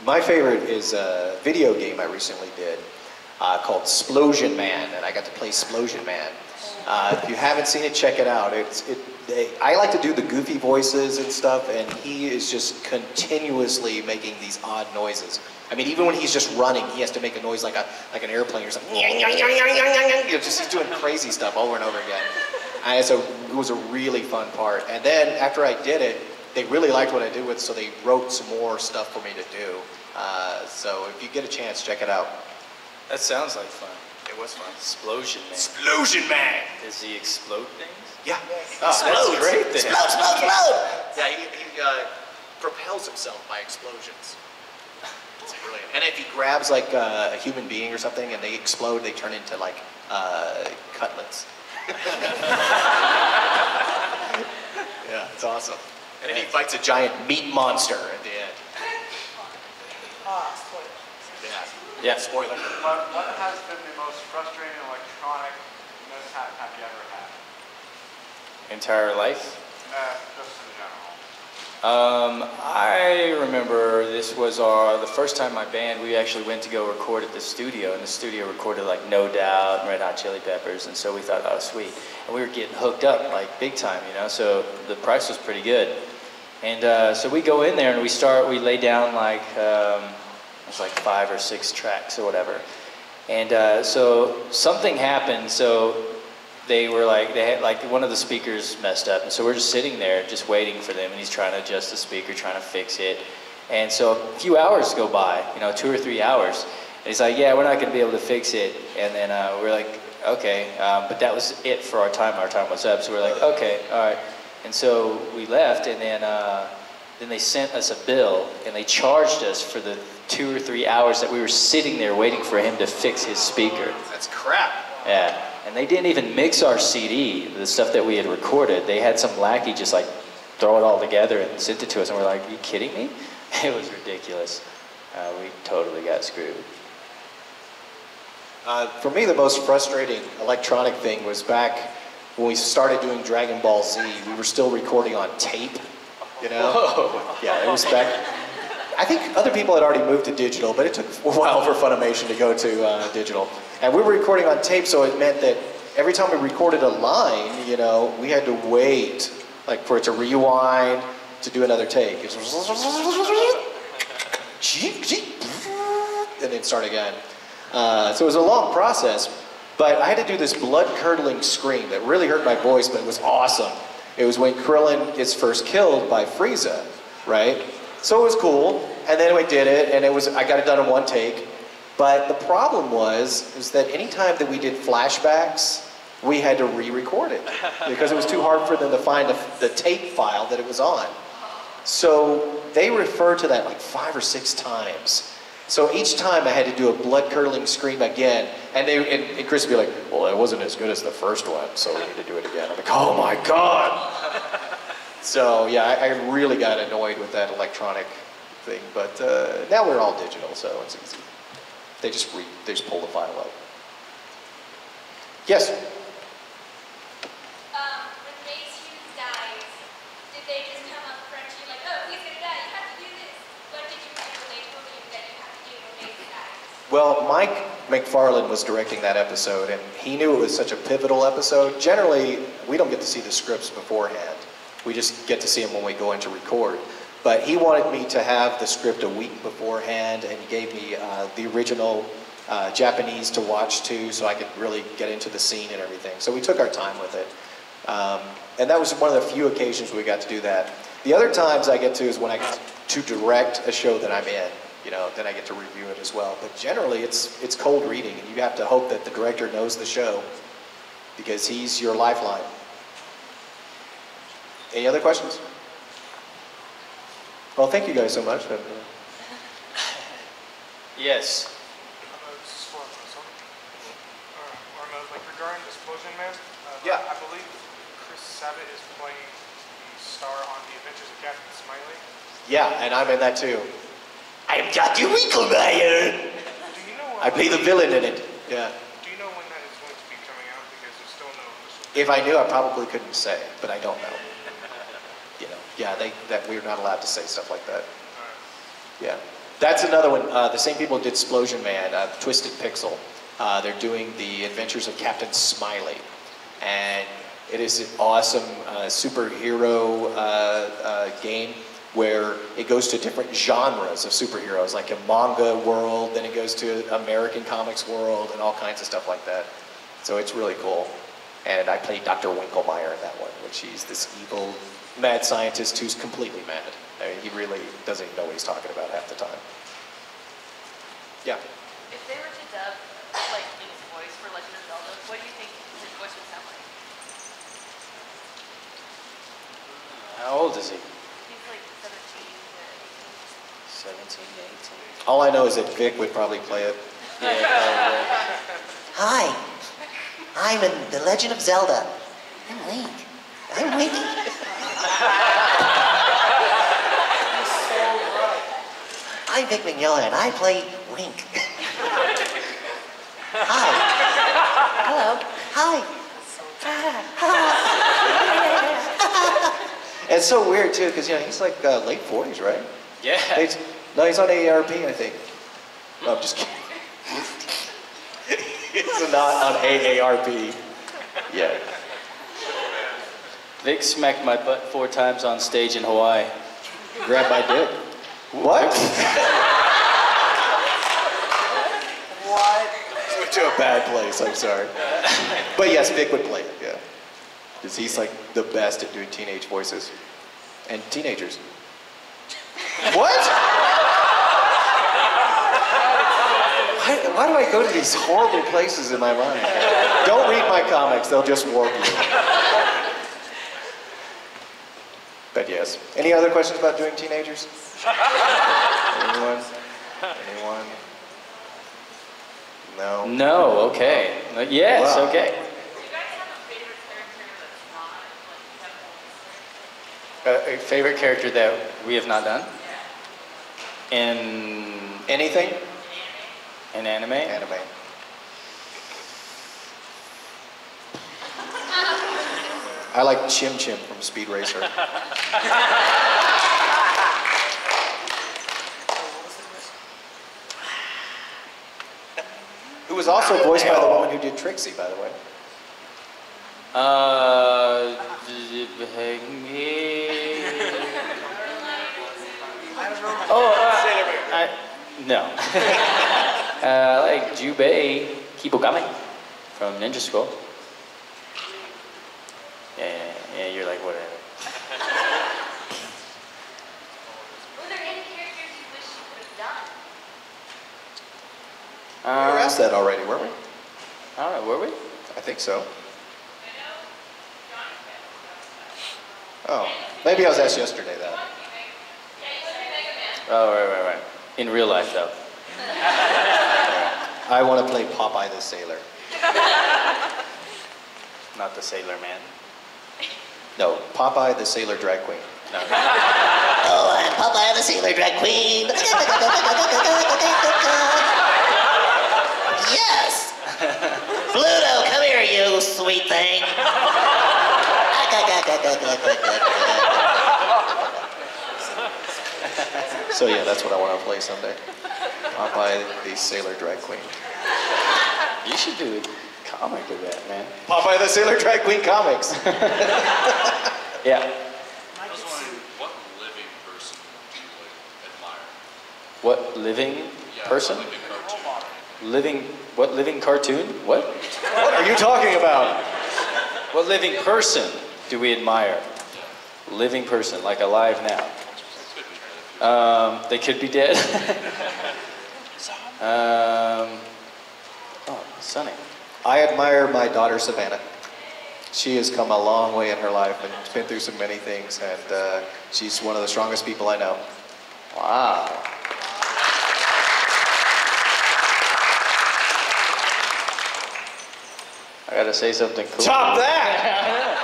My favorite is a video game I recently did called Splosion Man, and I got to play Splosion Man. If you haven't seen it, check it out. I like to do the goofy voices and stuff, and he is just continuously making these odd noises. I mean, even when he's just running, he has to make a noise like an airplane or something. He's doing crazy stuff over and over again. And so it was a really fun part. And then after I did it, they really liked what I did with it, so they wrote some more stuff for me to do. So if you get a chance, check it out. That sounds like fun. It was fun. Explosion Man. Explosion Man! Does he explode things? Yeah. Oh, that's great then. Explode! Yeah, he propels himself by explosions. It's brilliant. And if he grabs like a human being or something and they explode, they turn into like cutlets. Yeah, it's awesome. And then he fights a giant meat monster at the end. Spoiler. Yeah, spoiler. What has been the most frustrating electronic mishap have you ever had? Entire life? Just in general. I remember this was the first time my band, we actually went to go record at the studio, and the studio recorded like No Doubt and Red Hot Chili Peppers, and so we thought, oh sweet. And we were getting hooked up like big time, you know, so the price was pretty good. And so we go in there and we lay down like, it's like 5 or 6 tracks or whatever. And so something happened, so they had like one of the speakers messed up, and so we're just sitting there just waiting for them, and he's trying to adjust the speaker, trying to fix it. And so a few hours go by, 2 or 3 hours, and he's like, yeah, we're not gonna be able to fix it. And then we're like, okay, but that was it for our time was up, so we're like, okay, all right. And so we left, and then they sent us a bill, and they charged us for the 2 or 3 hours that we were sitting there waiting for him to fix his speaker. That's crap. Yeah. And they didn't even mix our CD, the stuff that we had recorded. They had some lackey just like throw it all together and sent it to us, and we're like, are you kidding me? It was ridiculous. We totally got screwed. For me, the most frustrating electronic thing was back when we started doing Dragon Ball Z. We were still recording on tape, Whoa. Yeah, it was back. I think other people had already moved to digital, but it took a while for Funimation to go to digital. And we were recording on tape, so it meant that every time we recorded a line, we had to wait, like for it to rewind to do another take. And then start again. So it was a long process, but I had to do this blood-curdling scream that really hurt my voice, but it was awesome. It was when Krillin gets first killed by Frieza, right? So it was cool, and then we did it, and I got it done in one take. But the problem was that anytime that we did flashbacks, we had to re-record it because it was too hard for them to find the tape file that it was on. So they referred to that like 5 or 6 times. So each time I had to do a blood-curdling scream again, and Chris would be like, well, it wasn't as good as the first one, so we need to do it again. I'm like, oh my God! So yeah, I really got annoyed with that electronic thing, but now we're all digital, so it's easy. They just pull the file out. Yes? When Mace Hughes dies, did they just come up front to you like, oh, he's gonna die, you have to do this? What did you do when they told you that you have to do when Mace dies? Well, Mike McFarlane was directing that episode, and he knew it was such a pivotal episode. Generally, we don't get to see the scripts beforehand. We just get to see them when we go in to record. But he wanted me to have the script a week beforehand, and he gave me the original Japanese to watch too, so I could really get into the scene and everything. So we took our time with it. And that was one of the few occasions we got to do that. The other times I get to is when I get to direct a show that I'm in. Then I get to review it as well. But generally, it's cold reading, and you have to hope that the director knows the show because he's your lifeline. Any other questions? Well, thank you guys so much. Yes. This is for Sonny. Regarding Explosion Man, Yeah. I believe Chris Sabat is playing the star on The Adventures of Captain Smiley. Yeah, and I'm in that too. I'm Jackie Winklemeyer. Do you know I play the villain in it. Yeah. Do you know when that is going to be coming out? Because there's still no official. If I knew, I probably couldn't say, but I don't know. Yeah, we're not allowed to say stuff like that. Yeah. That's another one. The same people who did Splosion Man, Twisted Pixel. They're doing the Adventures of Captain Smiley. And it is an awesome superhero game where it goes to different genres of superheroes, like a manga world, then it goes to American comics world, and all kinds of stuff like that. So it's really cool. And I played Dr. Winklemeyer in that one, which he's this evil mad scientist who's completely mad. I mean, he really doesn't even know what he's talking about half the time. Yeah. If they were to dub like Link's voice for Legend of Zelda, what do you think his voice would sound like? How old is he? He's like 17 to 18. 17 to 18. All I know is that Vic would probably play it. Yeah, probably. Hi, I'm in The Legend of Zelda. I'm Link. I'm Winky. I'm Vic Mignola and I play Wink. Hi. Hello. Hi. And it's so weird too, because he's like late 40s, right? Yeah. No, he's on AARP, I think. No, I'm just kidding. He's not on AARP. Yeah. Vic smacked my butt 4 times on stage in Hawaii. Grab my dick. What? What? Went to a bad place, I'm sorry. But yes, Vic would play it, yeah. Because he's like the best at doing teenage voices. And teenagers. What? Why do I go to these horrible places in my mind? Don't read my comics, they'll just warp you. But yes. Any other questions about doing teenagers? Anyone? Anyone? No? No, okay. Yes, Wow. okay. Do you guys have a favorite character that's not like you have A favorite character that we have not done? In Anything? anime? Anime. I like Chim Chim from Speed Racer. Who was also voiced by the woman who did Trixie, by the way. No. I like Jubei Kibogami from Ninja Scroll. Yeah, you're like, whatever. Were there any characters you wish you could have done? We were asked that already, weren't we? I don't know, were we? I think so. Oh, maybe I was asked yesterday that. Oh, right. In real life, though. I want to play Popeye the Sailor. Not the Sailor Man. No, Popeye the Sailor Drag Queen. No. Oh, I'm Popeye the Sailor Drag Queen. Yes! Pluto, come here, you sweet thing. So yeah, that's what I want to play someday. Popeye the Sailor Drag Queen. You should do a comic of that, man. Popeye the Sailor Drag Queen comics. Yeah. I was wondering, what living person do you admire? What living Yeah, person? like a cartoon. What living cartoon? What? What are you talking about? What living person do we admire? Living person, like alive now. They could be dead. Sonny. I admire my daughter Savannah. She has come a long way in her life and been through so many things, and she's one of the strongest people I know. Wow. I gotta say something cool. Top that!